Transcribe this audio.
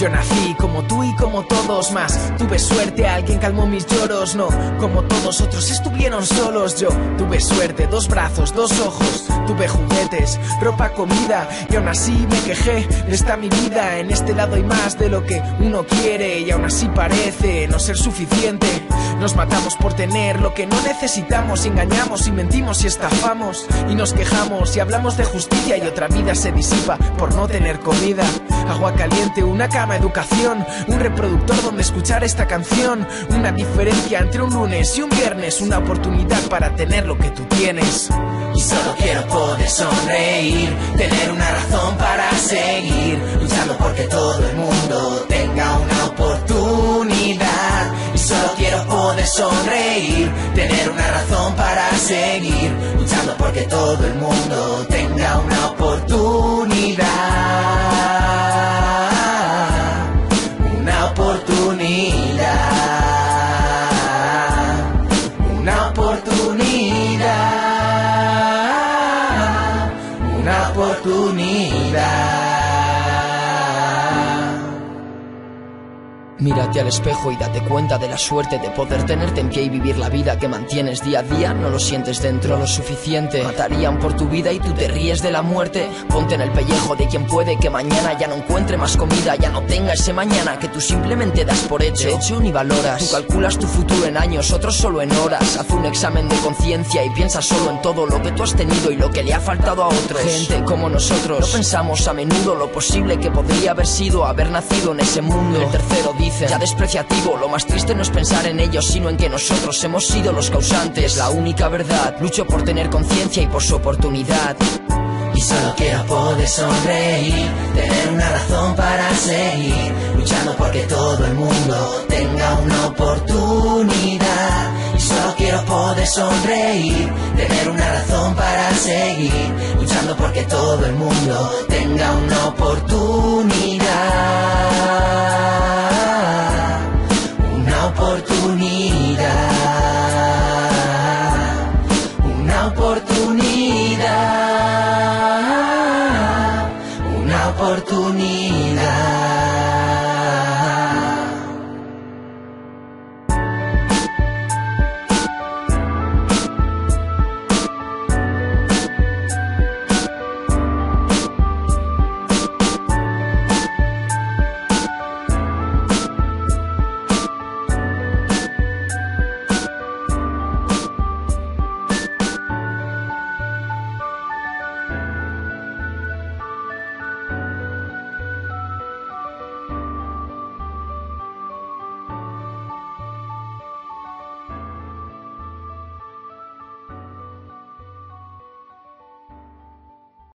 Yo nací como tú y como todos más. Tuve suerte, alguien calmó mis lloros. No, como todos otros estuvieron solos. Yo tuve suerte, 2 brazos, 2 ojos. Tuve juguetes, ropa, comida. Y aún así me quejé, está mi vida. En este lado hay más de lo que uno quiere. Y aún así parece no ser suficiente. Nos matamos por tener lo que no necesitamos. Engañamos y mentimos y estafamos. Y nos quejamos y hablamos de justicia. Y otra vida se disipa por no tener comida. Agua caliente, una cama, educación. Un reproductor donde escuchar esta canción. Una diferencia entre un lunes y un viernes. Una oportunidad para tener lo que tú tienes. Y solo quiero poder sonreír, tener una razón para seguir, luchando porque todo el mundo tenga una oportunidad. Y solo quiero poder sonreír, tener una razón para seguir, luchando porque todo el mundo tenga una oportunidad. Una oportunidad. Una oportunidad. Una oportunidad. Mírate al espejo y date cuenta de la suerte de poder tenerte en pie y vivir la vida que mantienes día a día. No lo sientes dentro lo suficiente. Matarían por tu vida y tú te ríes de la muerte. Ponte en el pellejo de quien puede que mañana ya no encuentre más comida, ya no tenga ese mañana que tú simplemente das por hecho ni valoras. Tú calculas tu futuro en años, otros solo en horas. Haz un examen de conciencia y piensa solo en todo lo que tú has tenido y lo que le ha faltado a otros. Gente como nosotros no pensamos a menudo lo posible que podría haber sido haber nacido en ese mundo. El tercero dice ya despreciativo, lo más triste no es pensar en ellos sino en que nosotros hemos sido los causantes. La única verdad, lucho por tener conciencia y por su oportunidad. Y solo quiero poder sonreír, tener una razón para seguir, luchando porque todo el mundo tenga una oportunidad. Y solo quiero poder sonreír, tener una razón para seguir, luchando porque todo el mundo tenga una oportunidad. Una oportunidad. Una oportunidad. Una oportunidad.